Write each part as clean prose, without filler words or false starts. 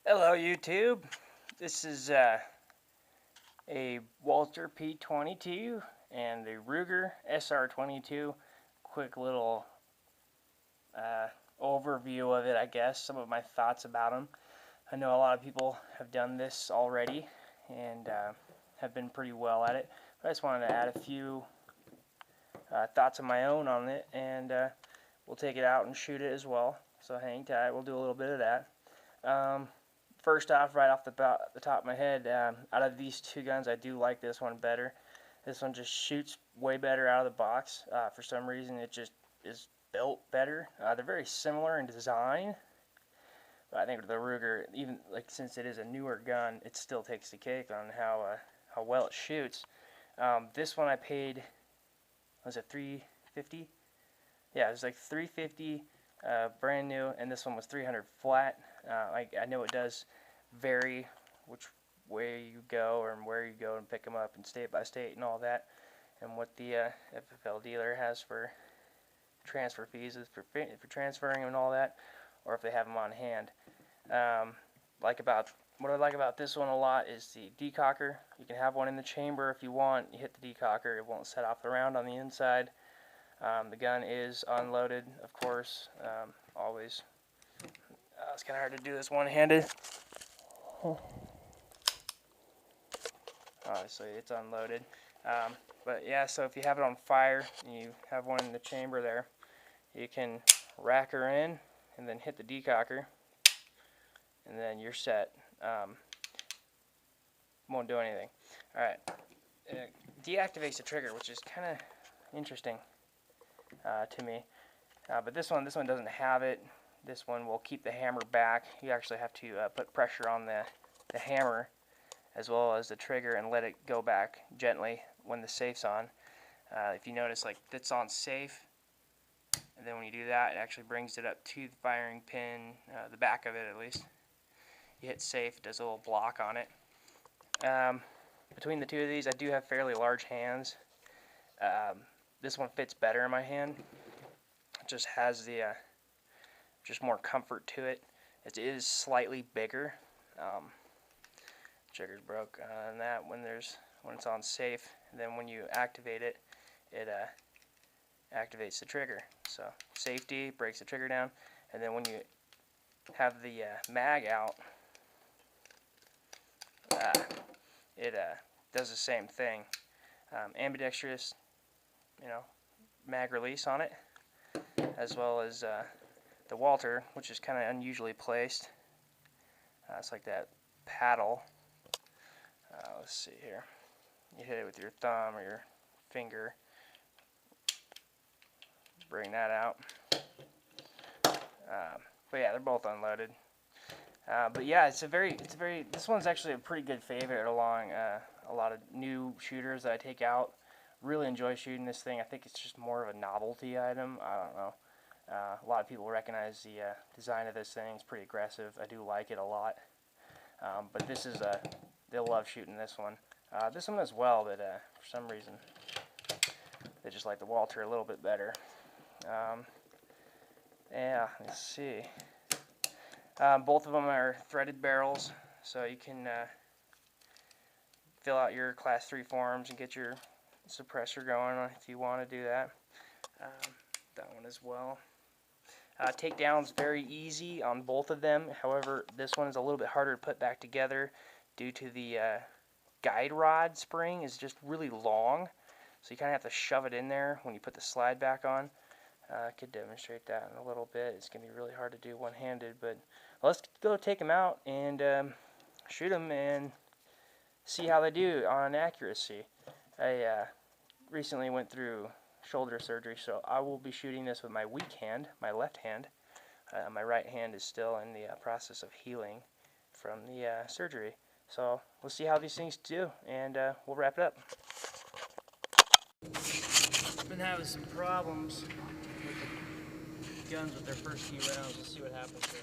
Hello YouTube, this is a Walther P22 and a Ruger SR22. Quick little overview of it, I guess, some of my thoughts about them. I know a lot of people have done this already and have been pretty well at it, but I just wanted to add a few thoughts of my own on it, and we'll take it out and shoot it as well, so hang tight, we'll do a little bit of that. First off, right off the top of my head, out of these two guns, I do like this one better. This one just shoots way better out of the box. For some reason, it just is built better. They're very similar in design, but I think the Ruger, even like since it is a newer gun, it still takes the cake on how well it shoots. This one I paid, was it $350? Yeah, it was like $350 brand new, and this one was $300 flat. I know it does vary which way you go or where you go and pick them up, and state by state and all that, and what the FFL dealer has for transfer fees for transferring them and all that, or if they have them on hand. What I like about this one a lot is the decocker. You can have one in the chamber if you want. You hit the decocker, it won't set off the round on the inside. The gun is unloaded, of course, always. It's kind of hard to do this one-handed. Obviously, it's unloaded. But yeah, so if you have it on fire and you have one in the chamber there, you can rack her in and then hit the decocker, and then you're set. Won't do anything. Alright, it deactivates the trigger, which is kind of interesting to me. But this one doesn't have it. This one will keep the hammer back. You actually have to put pressure on the hammer as well as the trigger and let it go back gently when the safe's on. If you notice, like, it's on safe, and then when you do that, it actually brings it up to the firing pin, the back of it at least. You hit safe, it does a little block on it. Between the two of these, I do have fairly large hands. This one fits better in my hand. It just has the just more comfort to it. It is slightly bigger. Trigger's broke on that when it's on safe, and then when you activate it, it activates the trigger. So safety breaks the trigger down, and then when you have the mag out, it does the same thing. Ambidextrous, mag release on it, as well as the Walther, which is kind of unusually placed. It's like that paddle. Let's see here. You hit it with your thumb or your finger. Bring that out. But yeah, they're both unloaded. But yeah, this one's actually a pretty good favorite along a lot of new shooters that I take out. Really enjoy shooting this thing. I think it's just more of a novelty item. I don't know. A lot of people recognize the design of this thing. It's pretty aggressive. I do like it a lot. But this is they'll love shooting this one. This one as well, but for some reason they just like the Walther a little bit better. Yeah, let's see. Both of them are threaded barrels, so you can fill out your Class 3 forms and get your suppressor going if you want to do that. That one as well. Takedown's very easy on both of them. However, this one is a little bit harder to put back together due to the guide rod spring is just really long, so you kind of have to shove it in there when you put the slide back on. I could demonstrate that in a little bit. It's going to be really hard to do one-handed, but let's go take them out and shoot them and see how they do on accuracy. I recently went through shoulder surgery, so I will be shooting this with my weak hand, my left hand. My right hand is still in the process of healing from the surgery. So we'll see how these things do, and we'll wrap it up. Been having some problems with the guns with their first few rounds. We'll see what happens here.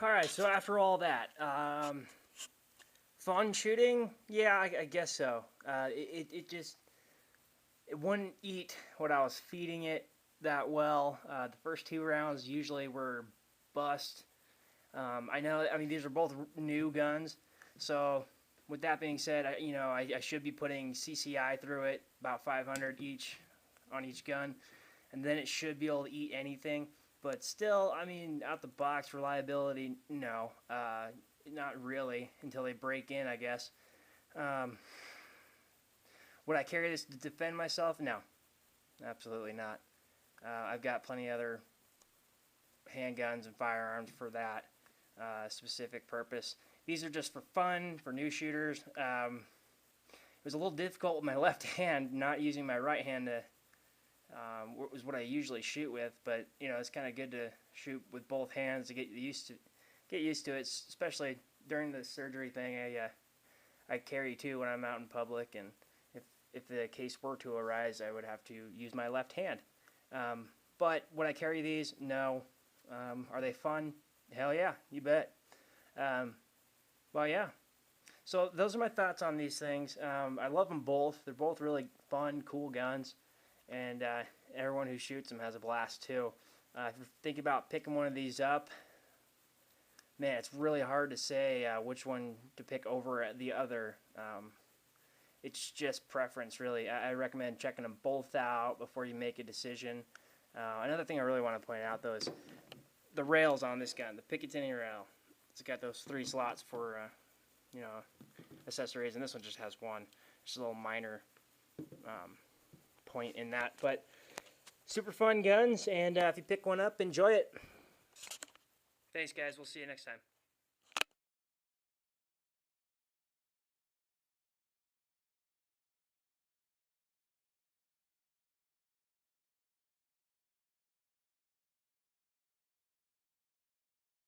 Alright, so after all that, fun shooting? Yeah, I guess so. It wouldn't eat what I was feeding it that well. The first 2 rounds usually were bust. I mean, these are both new guns, so with that being said, I should be putting CCI through it, about 500 each on each gun, and then it should be able to eat anything. But still, I mean, out the box reliability, no, not really until they break in, I guess. Would I carry this to defend myself? No, absolutely not. I've got plenty of other handguns and firearms for that specific purpose. These are just for fun, for new shooters. It was a little difficult with my left hand, not using my right hand to was what I usually shoot with, but it's kind of good to shoot with both hands to get used to it, especially during the surgery thing. I carry too when I'm out in public, and if the case were to arise, I would have to use my left hand. But would I carry these? No. Are they fun? Hell yeah, you bet. Well, yeah. So those are my thoughts on these things. I love them both. They're both really fun, cool guns, and everyone who shoots them has a blast too. If you're thinking about picking one of these up, man, it's really hard to say which one to pick over the other. It's just preference, really. I recommend checking them both out before you make a decision. Another thing I really want to point out, though, is the rails on this gun, the Picatinny rail. It's got those 3 slots for, accessories, and this one just has one. Just a little minor point in that. But super fun guns, and if you pick one up, enjoy it. Thanks, guys. We'll see you next time.